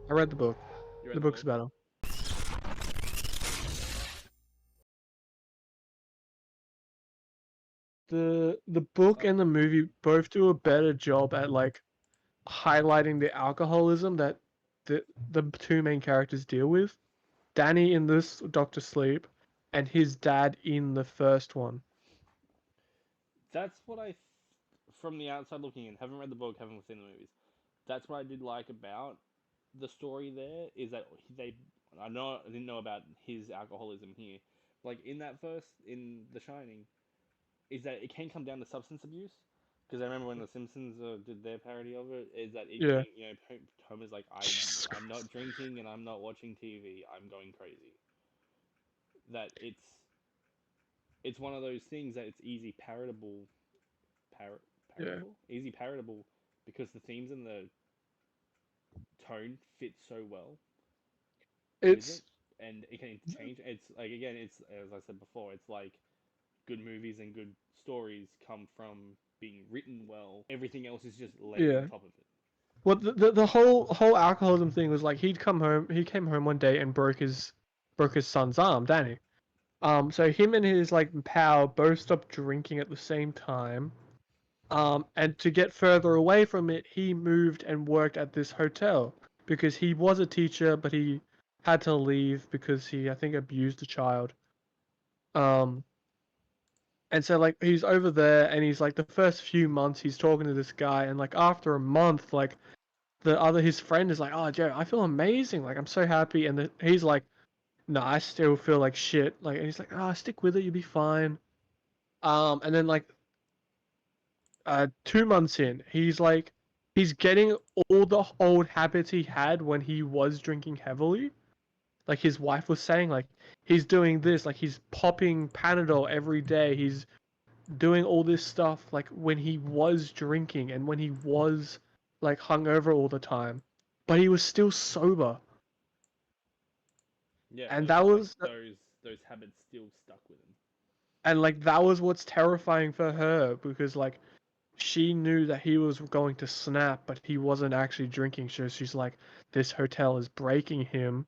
I read the book. You read The the book's book? better. The book and the movie both do a better job at like highlighting the alcoholism that the two main characters deal with. Danny in this Doctor Sleep, and his dad in the first one. That's what from the outside looking in, haven't read the book, haven't seen the movies. That's what I did like about the story there is that I didn't know about his alcoholism here. Like in that first in The Shining, is that it can come down to substance abuse. Because I remember when The Simpsons did their parody of it, is that it Yeah. came, Homer's like, Jesus I'm not Christ. drinking and I'm not watching TV, I'm going crazy. That it's one of those things that it's easy parodable, Yeah. parodable, easy parodable, because the themes and the tone fit so well with it, It's and it can interchange. It's like again, it's as I said before, it's like good movies and good stories come from being written well. Everything else is just layered on yeah. top of it. Well, the whole alcoholism thing was like he'd come home. He came home one day and broke his son's arm, Danny. So him and his like pal both stopped drinking at the same time. And to get further away from it, he moved and worked at this hotel because he was a teacher, but he had to leave because he, I think, abused a child. Um, and so like he's over there, and he's like the first few months he's talking to this guy, and like after a month, like his friend is like, "Oh, Joe, I feel amazing. Like I'm so happy," and he's like, "No, I still feel like shit." Like, and he's like, "Oh, stick with it, you'll be fine." And then like 2 months in, he's getting all the old habits he had when he was drinking heavily. Like his wife was saying, like he's doing this, like he's popping Panadol every day. He's doing all this stuff like when he was drinking and when he was like hungover all the time, but he was still sober. Yeah, but And it's that just like was those habits still stuck with him. and like that was what's terrifying for her because like she knew that he was going to snap, but he wasn't actually drinking. So she's like, this hotel is breaking him.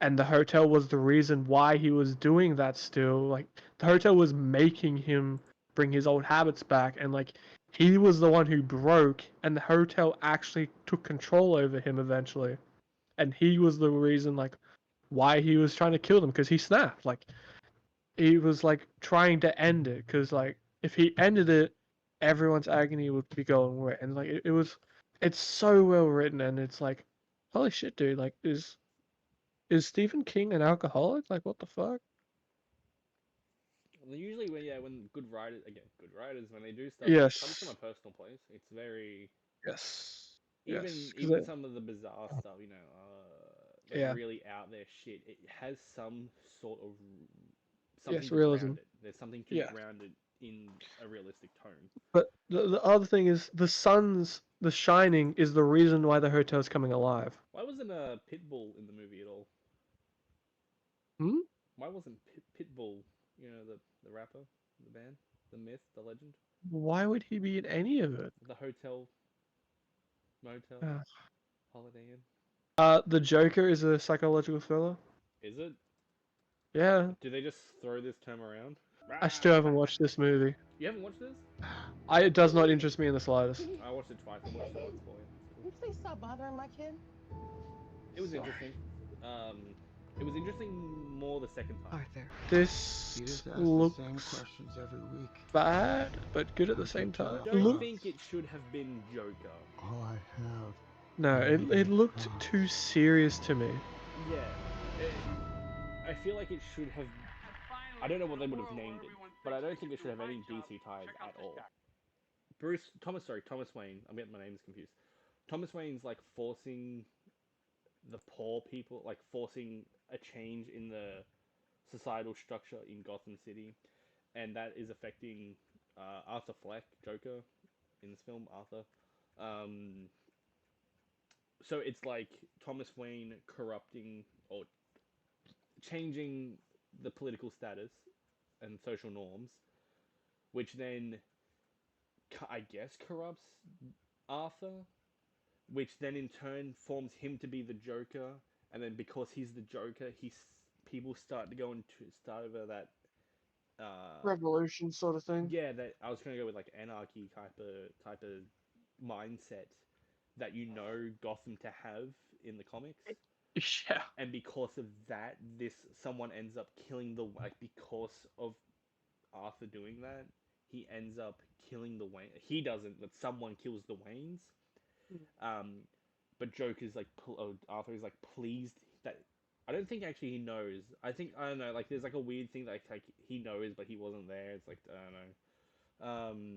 And the hotel was the reason why he was doing that still. Like, the hotel was making him bring his old habits back. And, like, he was the one who broke, and the hotel actually took control over him eventually. And he was the reason, like, why he was trying to kill them, because he snapped. Like, he was like trying to end it because like if he ended it, everyone's agony would be going away. And like it's so well written, and it's like, holy shit, dude! Like, is Stephen King an alcoholic? Like, what the fuck? Usually, when good writers, when they do stuff, it comes from a Yes, personal place. It's very yes, even yes. even some of the bizarre stuff, like Yeah, really out there shit. It has some sort of something yes, to realism. ground it. There's something to Yeah, ground it in a realistic tone. but the other thing is the Shining is the reason why the hotel's coming alive. Why wasn't a Pitbull in the movie at all? Hmm? Why wasn't Pitbull, the rapper, the band, the myth, the legend, Why would he be in any of it? the hotel, motel, Uh, Holiday Inn? the Joker is a psychological thriller. Is it? Yeah, Do they just throw this term around? I still haven't watched this movie. You haven't watched this? It does not interest me in the slightest. I watched it twice. I watched it once for you. Can you please stop bothering my kid? It was Sorry. interesting. Um, it was interesting more the second time. Arthur. This You just ask the same looks questions every week. bad, but good at the same time. I don't think it should have been Joker. All I have. No, it looked too serious to me. Yeah, I feel like it should have. I don't know what they would have named it, but I don't think it should have any DC ties at all. Thomas Wayne. I'm getting my names confused. Thomas Wayne's like forcing the poor people, like forcing a change in the societal structure in Gotham City, and that is affecting Arthur Fleck, Joker, in this film, Arthur. Um, so it's like Thomas Wayne corrupting or changing the political status and social norms, which then I guess corrupts Arthur, which then in turn forms him to be the Joker, and then because he's the Joker, people start to go into start over that. Revolution sort of thing. Yeah, that I was gonna go with like anarchy type of mindset that Gotham to have in the comics. Yeah. And because of that, someone ends up killing because of Arthur doing that, he ends up killing the Wayne. He doesn't, but someone kills the Waynes. But Joker's like, Arthur is like pleased that. I don't think actually he knows. I don't know. Like there's like a weird thing that like he knows, but he wasn't there. It's like I don't know.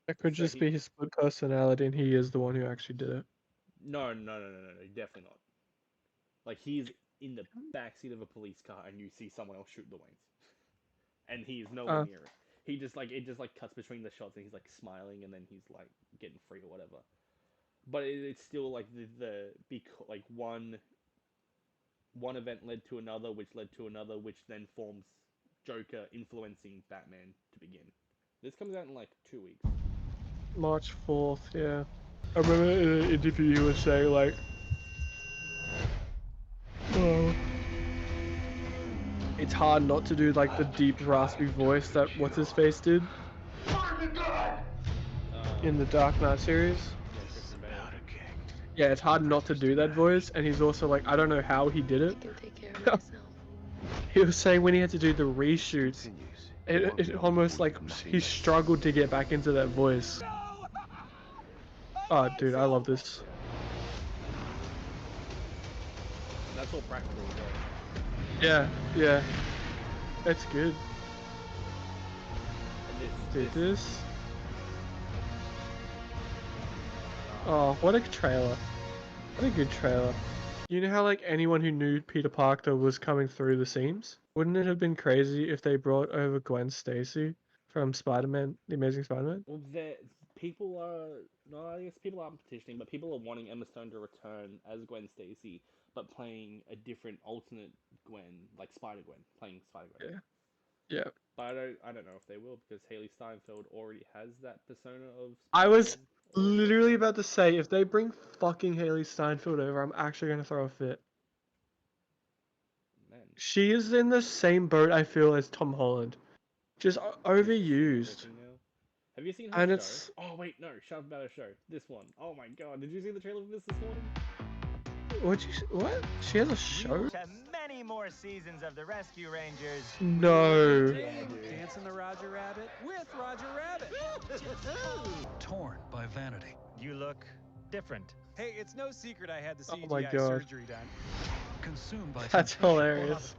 It could So just be his split personality, and he is the one who actually did it. No, definitely not. Like he's in the backseat of a police car, and you see someone else shoot the Waynes, and he is nowhere near it. He just like cuts between the shots, and he's like smiling, and then he's like getting free or whatever. But it's still like like one event led to another, which led to another, which then forms Joker influencing Batman to begin. This comes out in like 2 weeks. March 4th, yeah. I remember in an interview you were saying like, it's hard not to do like the deep raspy voice that what's his face did in the Dark Knight series. Yeah, it's hard not to do that voice, and he's also like, I don't know how he did it. I can take care of myself. He was saying when he had to do the reshoots, it almost like he struggled to get back into that voice. Oh, dude, I love this. That's all practical as well. Yeah. That's good. And this. Oh, what a trailer. What a good trailer. You know how like anyone who knew Peter Parker was coming through the seams? Wouldn't it have been crazy if they brought over Gwen Stacy from Spider-Man, The Amazing Spider-Man? Well, people are no, I guess people aren't petitioning, but people are wanting Emma Stone to return as Gwen Stacy, but playing a different alternate Gwen, like Spider-Gwen, playing Spider-Gwen. Yeah. But I don't know if they will, because Haley Steinfeld already has that persona of Spider-Man. I was literally about to say, if they bring fucking Haley Steinfeld over, I'm actually gonna throw a fit. Man. She is in the same boat, I feel, as Tom Holland. Just overused. Have you seen her show? Oh wait, no, shut up about her show. This one. Oh my god, did you see the trailer for this morning? What? She has a show? To many more seasons of the Rescue Rangers. No. Yeah, Dancing the Roger Rabbit with Roger Rabbit. Torn by vanity. You look different. Hey, it's no secret I had the Oh my CGI God. surgery done. Consumed by That's temptation. hilarious.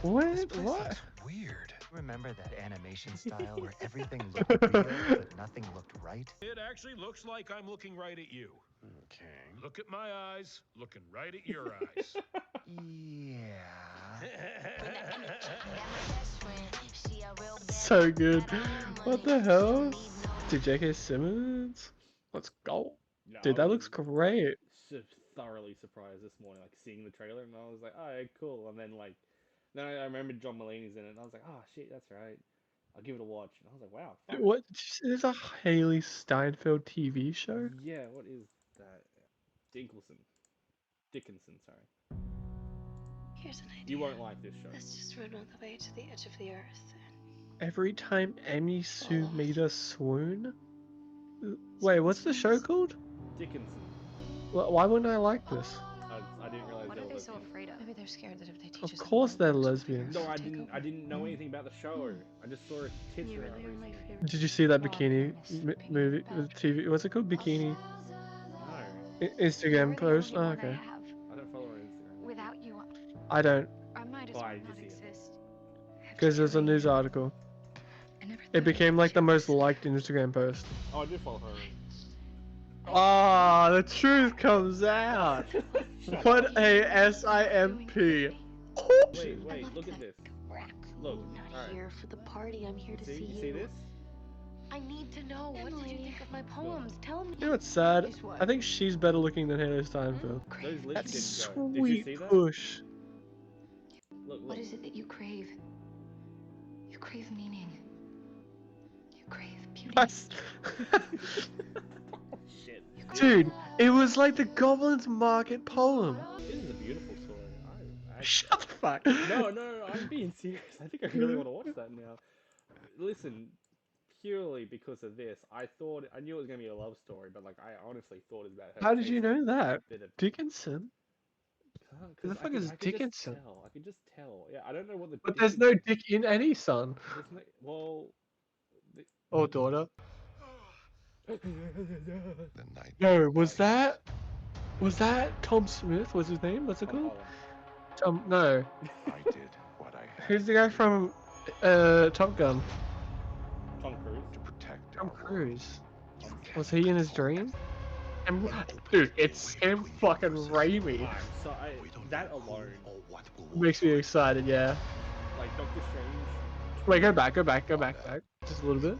What? Weird. Remember that animation style where everything looked real, but nothing looked right? It actually looks like I'm looking right at you. Okay. Look at my eyes, looking right at your eyes. Yeah. So good. What the hell? Dude, J.K. Simmons? Let's go. No, Dude, I that was looks great. thoroughly surprised this morning, like seeing the trailer, and I was like, oh, yeah, cool. And then I remember John Mulaney's in it, and I was like, oh shit, that's right. I'll give it a watch. And I was like, wow. Fuck. What? Is a Haley Steinfeld TV show? Yeah, what is that? Dickinson, sorry. Here's an idea. You won't like this show. Let's just run all the way to the edge of the earth. Every time Amy Sue made us swoon? Wait, what's the show called? Dickinson. Why wouldn't I like this? I didn't realize What they are were they so lesbians. afraid of? Maybe they're scared that if they teach Of us course about they're the lesbians. earth, No, I take didn't. I over. didn't know anything about the show. I just saw a tits You around really are my recently. favorite. Did you see that Oh, bikini I miss being movie, about TV? What's it called? Bikini No, Instagram You're the post? only Oh, one I okay. have. I don't follow her on Instagram. Without you, I don't, I might as Why well did you not see it? exist. because there's a news article. I never It thought became I'd like the share most this. liked Instagram post. Oh, I do follow her. Ah, the truth comes out. What a SIMP. Wait, look at this. Look, I'm not alright. here for the party. I'm here to see You you. see this? I need to know. What did you think of my poems? Tell me. You know what's sad? Guess what? I think she's better looking than Haley Steinfeld. Those lips That's didn't go. Did you sweet see that? push. Look. What is it that you crave? You crave meaning. You crave beauty. That's- Shit. Dude, it was like the Goblin's Market poem. This is a beautiful story. I Shut the fuck. no, I'm being serious. I think I really want to watch that now. Listen, purely because of this, I knew it was gonna be a love story, but like I honestly thought it was about her. How did you know that? Bit of, Dickinson? Who the because fuck is I could just Dickinson? tell. I could just tell. Yeah, I don't know what the. But there's no dick in any son There's no. Well. or daughter. The night. No, was that Tom Smith? Was his name? What's it Tom called? Holland. No. I did what I had Who's the guy from Top Gun? Tom Cruise. to protect Tom our Cruise. You Was can't he in his control dream? that. And, dude, it's him fucking Raimi. I'm so that alone Makes me excited, yeah. like Doctor Strange. Wait, go back. Just a little bit.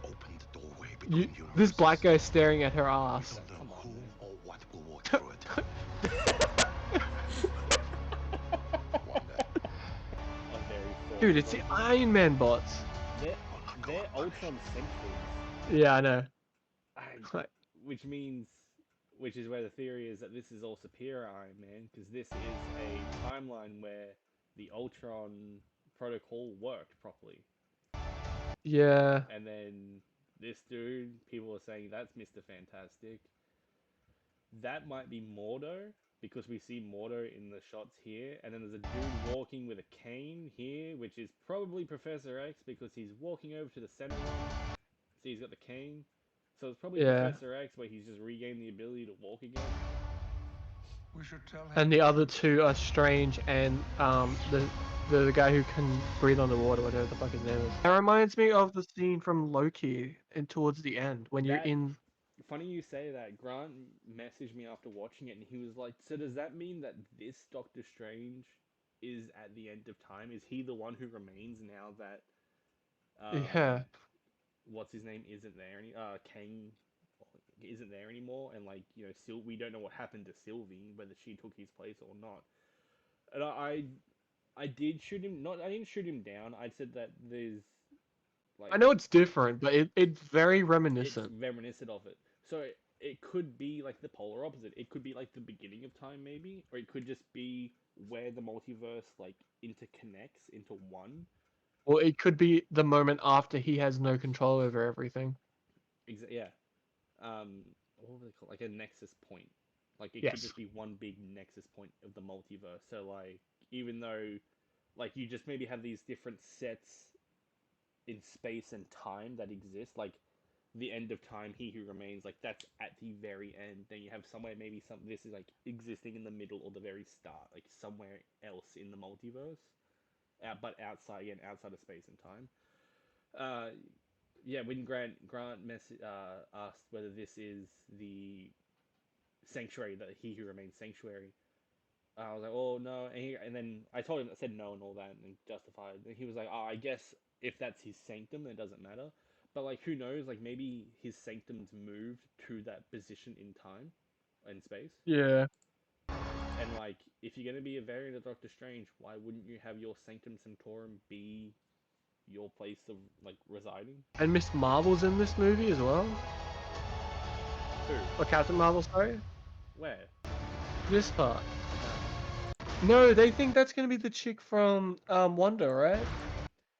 This black guy staring at her ass. Come on, man. Or what will walk through it. I'm very for Dude, it's the Iron Man bots. They're Ultron sentries. Yeah, I know. Which is where the theory is that this is all superior Iron Man, because this is a timeline where the Ultron protocol worked properly. Yeah. And then this dude, people are saying that's Mr. Fantastic. That might be Mordo, because we see Mordo in the shots here, and then there's a dude walking with a cane here, which is probably Professor X, because he's walking over to the center one. See, he's got the cane. So it's probably Yeah. Professor X, where he's just regained the ability to walk again. We should tell him. And the other two are Strange and the guy who can breathe underwater, whatever the fuck his name is. That reminds me of the scene from Loki and towards the end when you're That- in. Funny you say that. Grant messaged me after watching it, and he was like, "So does that mean that this Doctor Strange is at the end of time? Is he the one who remains now that Yeah. what's his name isn't there Kang isn't there anymore, and like, you know, we don't know what happened to Sylvie, whether she took his place or not." And I did shoot him. I didn't shoot him down. I said that there's like, I know it's different, but it's very it's reminiscent. reminiscent of it. So it could be like the polar opposite. It could be like the beginning of time, maybe, or it could just be where the multiverse like interconnects into one. Or it could be the moment after he has no control over everything. Yeah. What would they call it? Like a nexus point? Like it could Yes. just be one big nexus point of the multiverse. So like, even though like you just maybe have these different sets in space and time that exist, like the end of time, he who remains, like that's at the very end. Then you have somewhere, maybe this is like existing in the middle or the very start, like somewhere else in the multiverse, but outside of space and time. Yeah, when Grant asked whether this is the sanctuary, that he who remains sanctuary, I was like, oh no, and then I told him, I said no and all that, and justified. And he was like, oh, I guess if that's his sanctum, then it doesn't matter. But like, who knows? Like, maybe his sanctum's moved to that position in time and space. Yeah. And like, if you're gonna be a variant of Doctor Strange, why wouldn't you have your Sanctum Sanctorum be your place of like residing? And Miss Marvel's in this movie as well. Who? Or Captain Marvel, sorry. Where? This part. No, they think that's gonna be the chick from Wonder, right?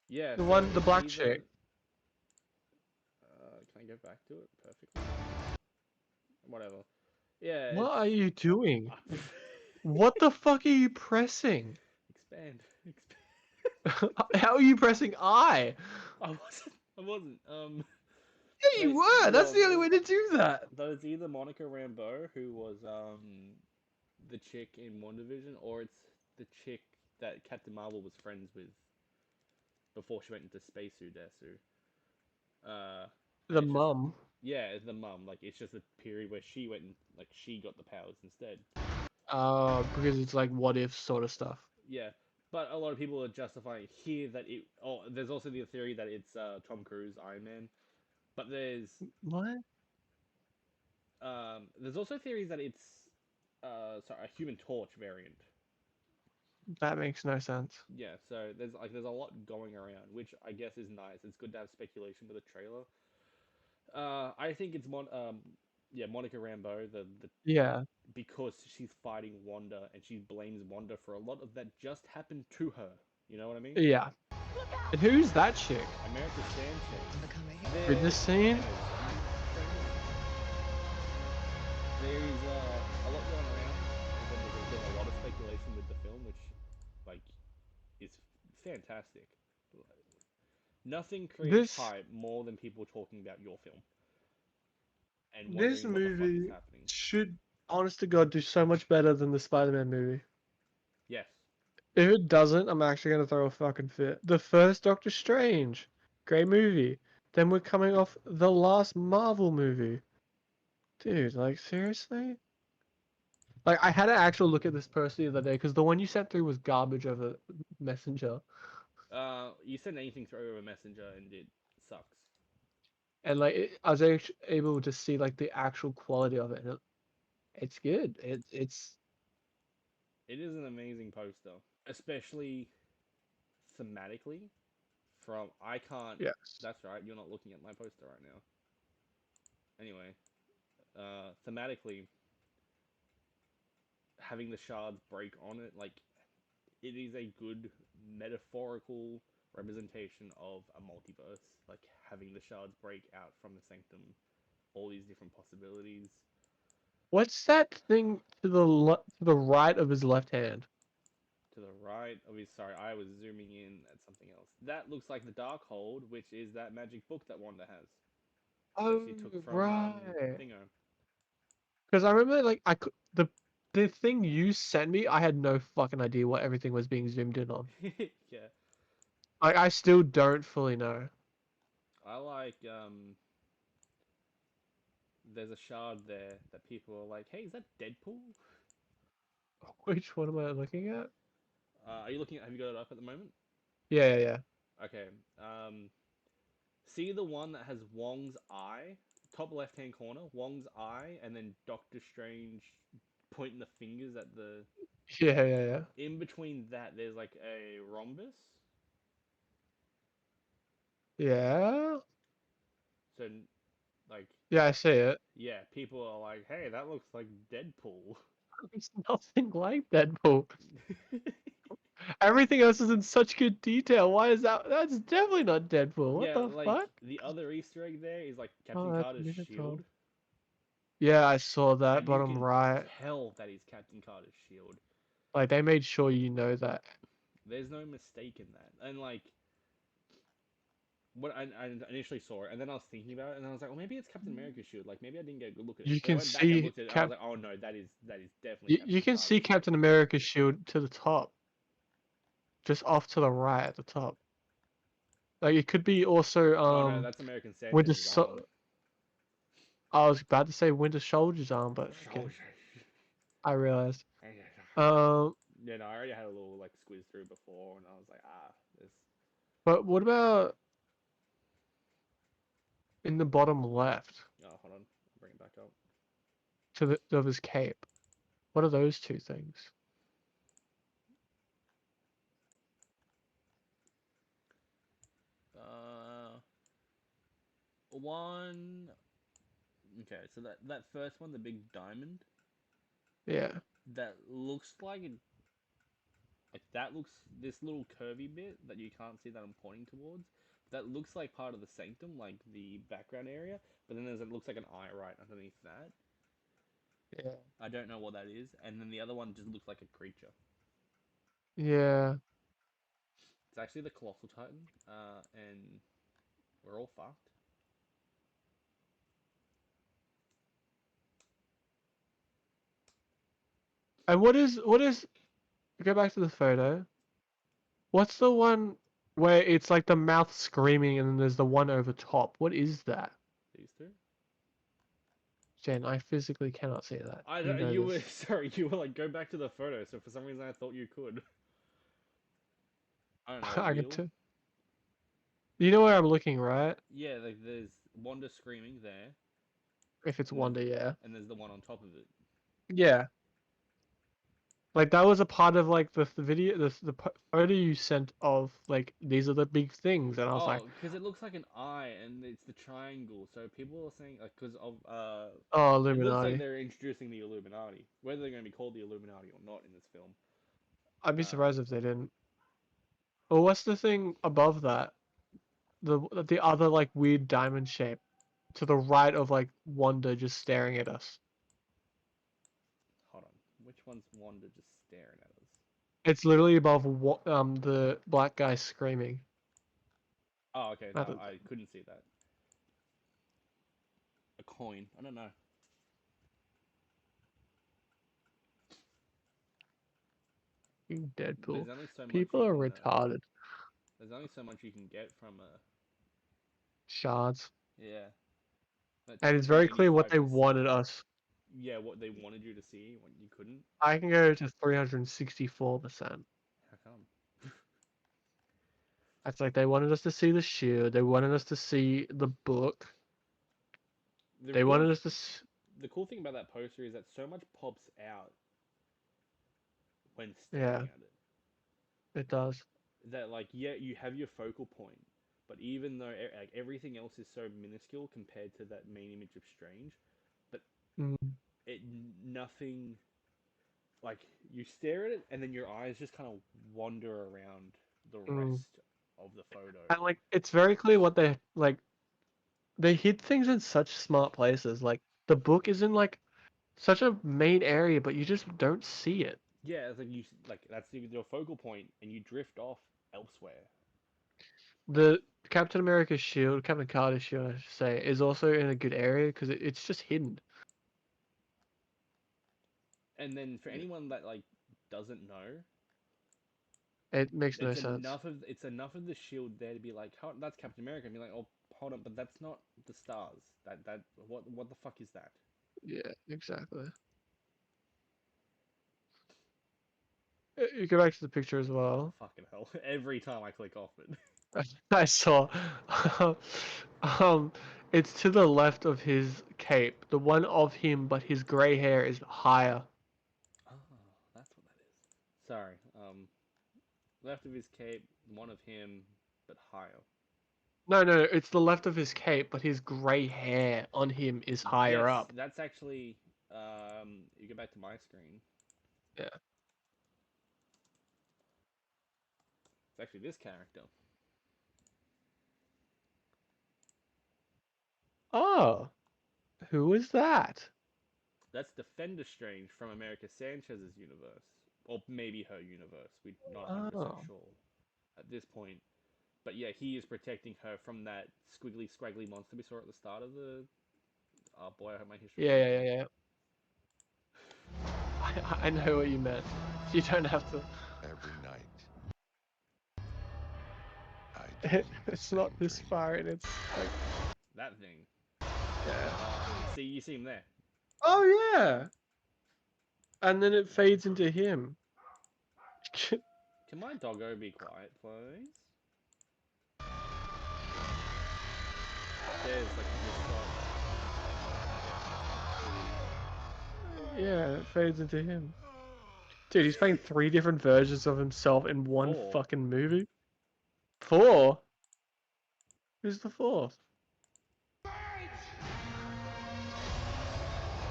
Yeah. The so one, the it's black either- chick. Can I get back to it? Perfectly. Whatever. Yeah. What are you doing? it's- What the fuck are you pressing? Expand. How are you pressing I? I wasn't. Yeah, you were. That's the only way to do that. Though it's either Monica Rambeau, who was the chick in WandaVision, or it's the chick that Captain Marvel was friends with before she went into Spacesuit Desu. The it's just- mum. Yeah, it's the mum. Like, it's just a period where she went and like she got the powers instead. Because it's like what if sort of stuff. Yeah, but a lot of people are justifying here that it. Oh, there's also the theory that it's Tom Cruise Iron Man, but What? there's also theories that it's a Human Torch variant. That makes no sense. Yeah, so there's a lot going around, which I guess is nice. It's good to have speculation with a trailer. I think it's Monica Rambeau, Yeah. because she's fighting Wanda and she blames Wanda for a lot of that just happened to her. You know what I mean? Yeah. And who's that chick? America's Sanchez. In this scene? There's a lot going around. There's been a lot of speculation with the film, which, like, is fantastic. Nothing creates This hype more than people talking about your film and this wondering what the fuck is movie happening. should, honest to God, do so much better than the Spider-Man movie. Yes. If it doesn't, I'm actually gonna throw a fucking fit. The first Doctor Strange, great movie. Then we're coming off the last Marvel movie. Dude, like seriously? Like I had an actual look at this person the other day because the one you sent through was garbage over Messenger, You send anything through a messenger and it sucks. and like I was able to see like the actual quality of it, and it's good. It is an amazing poster, especially thematically. From I can't. Yes. That's right. You're not looking at my poster right now. Anyway, thematically, having the shards break on it, like it is a good metaphorical representation of a multiverse. Like having the shards break out from the sanctum, all these different possibilities. What's that thing to the right of his left hand? To the right, oh, sorry, I was zooming in at something else. That looks like the Darkhold, which is that magic book that Wanda has. Oh, That she took from right. Thingo. Because I remember like the thing you sent me, I had no fucking idea what everything was being zoomed in on. Yeah. I still don't fully know. I like there's a shard there that people are like, hey, is that Deadpool? Which one am I looking at? Are you looking at, have you got it up at the moment? Yeah. Okay. See the one that has Wong's eye? Top left hand corner, Wong's eye, and then Doctor Strange pointing the fingers at the. Yeah. In between that, there's like a rhombus. Yeah. So, like, Yeah, I see it. yeah, people are like, hey, that looks like Deadpool. It's nothing like Deadpool. Everything else is in such good detail. Why is that? That's definitely not Deadpool. What Yeah, the like, fuck? the other Easter egg there is like Oh, Captain that's Carter's beautiful. shield. Yeah, I saw that And you bottom can right. tell that is Captain Carter's shield. Like they made sure you know that. There's no mistake in that. And like, when I initially saw it, and then I was thinking about it, and I was like, well, maybe it's Captain America's shield. Like, maybe I didn't get a good look at it. You But I can went back and see looked at it, and I was like, oh no, that is definitely Captain you can see Carter's Captain America's shield to the top. Just off to the right at the top. Like it could be also shield. Oh no, that's American Winter Sanchez's arm. I was about to say Winter Soldier's arm, but okay. I realized. Yeah, no, I already had a little like squeeze through before, and I was like, this. But what about in the bottom left Oh, hold on, I'll bring it back up. to the of his cape? What are those two things? One. Okay, so that first one, the big diamond, Yeah. that looks like it. Like that looks this little curvy bit that you can't see that I'm pointing towards. That looks like part of the sanctum, like the background area. But then it looks like an eye right underneath that. Yeah. I don't know what that is. And then the other one just looks like a creature. Yeah. It's actually the Colossal Titan, and we're all fucked. And what is go back to the photo. What's the one where it's like the mouth screaming and then there's the one over top? What is that? These two? Jen, I physically cannot see that. I You don't, know you were this. sorry, you were like go back to the photo, so for some reason I thought you could. I don't know, I wheel? get to. You know where I'm looking, right? Yeah, like there's Wanda screaming there. If it's And Wanda, yeah. And there's the one on top of it. Yeah. Like that was a part of like the video, the photo you sent of like these are the big things, and I was like, Oh, because it looks like an eye and it's the triangle. So people are saying like because of oh, it looks like Illuminati. they're introducing the Illuminati. Whether they're going to be called the Illuminati or not in this film. I'd be surprised if they didn't. Or what's the thing above that? The other like weird diamond shape to the right of like Wanda just staring at us. Hold on, which one's Wanda just staring at us? It's literally above the black guy screaming. Oh, okay. Not No, that- I couldn't see that. A coin. I don't know. Deadpool. There's only so much People you are can. retarded. There's only so much you can get from a. Shards. Yeah. But And it's very clear what they 25%. wanted us. Yeah, what they wanted you to see, what you couldn't. I can go to 364%. How come? That's like they wanted us to see the shield. They wanted us to see the book. The They cool, wanted us to. the cool thing about that poster is that so much pops out when Yeah, staring at it. it does. That like yeah, you have your focal point, but even though like everything else is so minuscule compared to that main image of Strange, but Mm. it nothing. Like you stare at it and then your eyes just kind of wander around the rest of the photo. And like it's very clear what they like. They hid things in such smart places. Like the book is in like such a main area, but you just don't see it. Yeah, it's like you like that's your focal point, and you drift off elsewhere. The Captain America's shield, Captain Carter's shield, I should say, is also in a good area because it's just hidden. And then for anyone that like doesn't know, It makes no sense. it's enough of the shield there to be like, oh, that's Captain America, and be like, oh, hold on, but that's not the stars. That what the fuck is that? Yeah, exactly. You go back to the picture as well. Fucking hell! Every time I click off it. I saw. um, it's to the left of his cape, the one of him, but his grey hair is higher. Oh, that's what that is. Sorry. Left of his cape, one of him, but higher. No, it's the left of his cape, but his grey hair on him is higher Yes, up. that's actually. You go back to my screen. Yeah. It's actually this character. Oh, who is that? That's Defender Strange from America Sanchez's universe, or maybe her universe. We're not 100% Oh. sure at this point. But yeah, he is protecting her from that squiggly, scraggly monster we saw at the start of the. Oh boy, I hope my history. Yeah. I know what you meant. You don't have to. Every night. I dream the It's same not this dream. far, and it's like. That thing. Yeah. See, you see him there. Oh yeah. And then it fades into him. Can my doggo be quiet, please? There's like this Yeah, it fades into him. Dude, he's playing 3 different versions of himself in one 4. fucking movie. 4? Who's the 4th?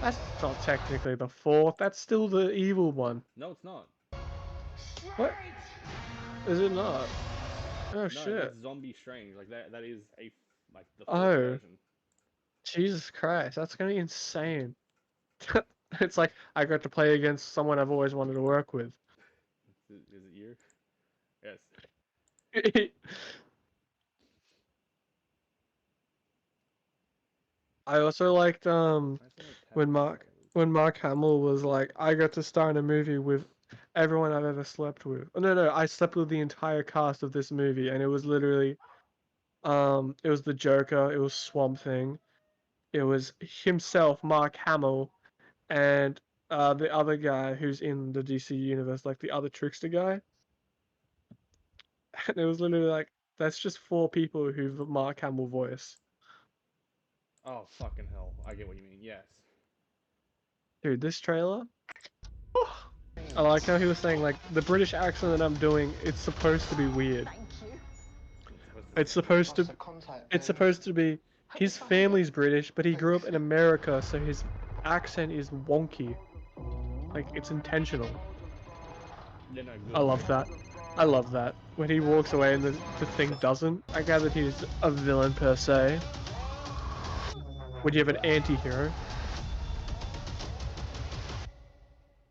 That's not technically the 4th. That's still the evil one. No, it's not. What? Is it not? Oh No, shit. that's Zombie Strange. Like that is a like the fourth Oh. version. Jesus Christ, that's gonna be insane. It's like I got to play against someone I've always wanted to work with. Is it you? Yes. I also liked when Mark Hamill was like, I got to star in a movie with everyone I've ever slept with. Oh, no, I slept with the entire cast of this movie, and it was literally it was the Joker, it was Swamp Thing, it was himself, Mark Hamill, and the other guy who's in the DC universe, like the other trickster guy. And it was literally like, that's just 4 people who've Mark Hamill voice. Oh fucking hell! I get what you mean. Yes. Dude, this trailer. I like how he was saying like the British accent that I'm doing. It's supposed to be weird. Thank you. It's supposed to. Lost the contact, It's man. supposed to be. Hope His you find family's it. British, but he grew up in America, so his accent is wonky. Like it's intentional. They're no good. I love that. I love that. When he walks away and the thing doesn't, I gathered he's a villain per se. When you have an anti-hero,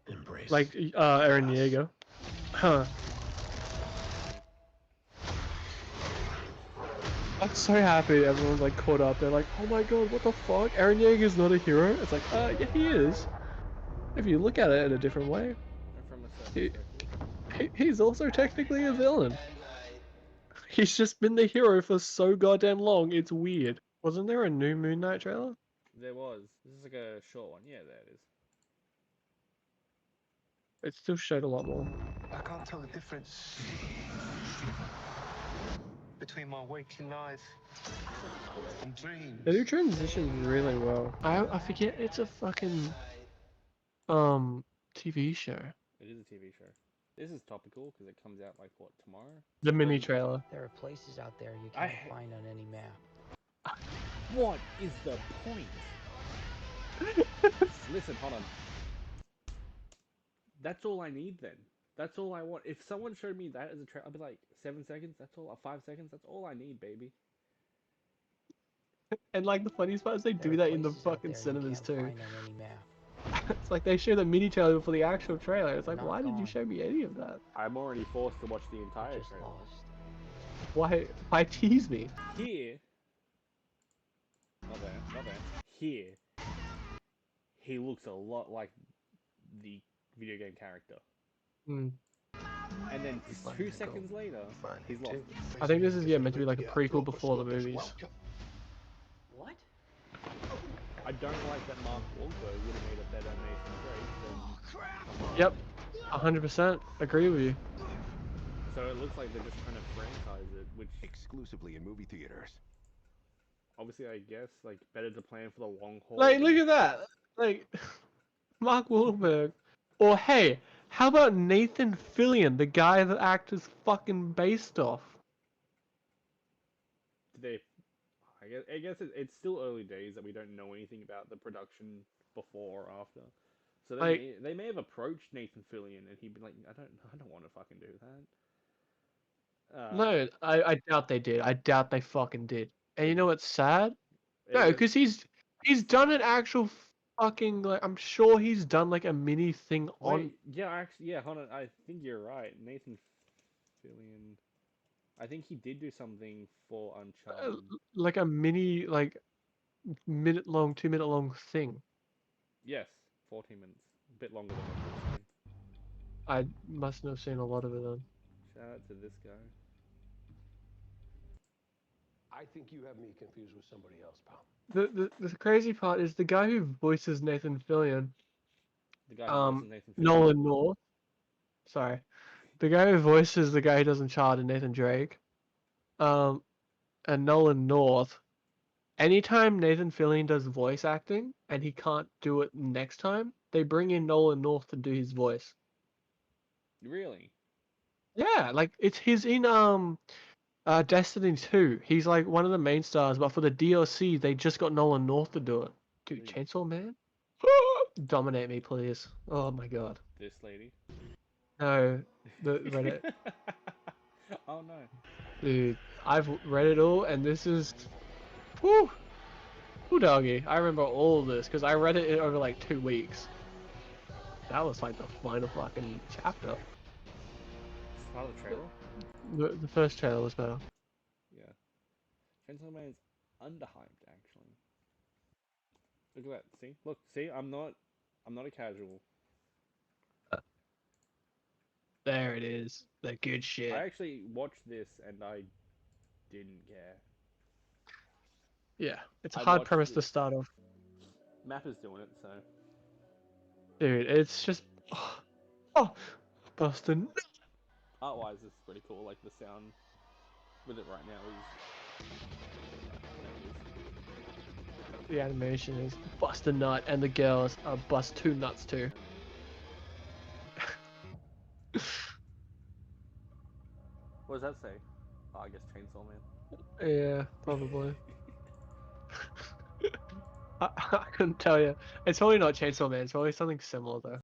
Embrace. like Eren Yeager. Huh. I'm so happy everyone's like caught up. They're like, oh my god, what the fuck? Eren Yeager's not a hero? It's like, yeah he is. If you look at it in a different way. From a certain He- perspective. He's also technically a villain. He's just been the hero for so goddamn long, it's weird. Wasn't there a new Moon Knight trailer? There was. This is like a short one. Yeah, there it is. It still showed a lot more. I can't tell the difference between my waking life and dreams. They do transitions really well. I forget it's a fucking TV show. It is a TV show. This is topical because it comes out like what, tomorrow? The mini trailer. There are places out there you I- can't find on any map. What is the point? Listen, hold on. That's all I need then. That's all I want. If someone showed me that as a trailer, I'd be like, 7 seconds, that's all, 5 seconds, that's all I need, baby. And like the funniest part is they There do are that in the places out fucking there you cinemas can't too. find on any map. It's like they show the mini trailer for the actual trailer. It's like, Not why did you gone. show me any of that? I'm already forced to watch the entire Just trailer. lost. Why tease me? Here, not there, not there. Here, he looks a lot like the video game character. Hmm. And then 2 seconds later, he's lost. I think this is meant to be like a prequel before the movies. What? I don't like that Mark Wahlberg would have made a better Nathan Drake. Yep, 100% agree with you. So it looks like they're just trying to franchise it, which Exclusively in movie theaters. obviously I guess like better to plan for the long haul. Like, look at that. Like, Mark Wahlberg. Or hey, how about Nathan Fillion, the guy the actor's fucking based off? They, I guess it's still early days that we don't know anything about the production before or after. So they may have approached Nathan Fillion and he'd be like, I don't want to fucking do that. No, I doubt they did. I doubt they fucking did. And you know what's sad? No, it- because he's done an actual fucking, like, I'm sure he's done like a mini thing on Wait, yeah, actually, yeah, hold on. I think you're right. Nathan Fillion. I think he did do something for Uncharted. like a mini, like, 2-minute long thing. Yes, 14 minutes. A bit longer than what you were saying. I must have seen a lot of it then. Shout out to this guy. I think you have me confused with somebody else, pal. The crazy part is the guy who voices Nathan Fillion, The guy who voices Nathan Fillion. Nolan North. Sorry, the guy who voices the guy who does Uncharted, Nathan Drake, and Nolan North. Anytime Nathan Fillion does voice acting and he can't do it next time, they bring in Nolan North to do his voice. Really? Yeah, like he's in Destiny 2. He's like one of the main stars, but for the DLC they just got Nolan North to do it. Dude, Chainsaw Man? Dominate me, please. Oh my god. This lady? No, the Reddit. Oh no. Dude, I've read it all, and this is... Whew! Whew, doggy. I remember all of this, because I read it over like 2 weeks. That was like the final fucking chapter. Is part of the trailer? The first trailer was better. Yeah. Chainsaw Man is underhyped, actually. Look at that. See? Look, see? I'm not a casual. There it is. The good shit. I actually watched this and I didn't care. Yeah, it's a I hard watched premise it. to start off. Mappa's doing it, so. Dude, it's just... Oh! Boston. Art-wise, it's pretty cool. Like, the sound with it right now is... The animation is bust a nut, and the girls are bust 2 nuts too. What does that say? Oh, I guess Chainsaw Man. Yeah, probably. I couldn't tell you. It's probably not Chainsaw Man. It's probably something similar though.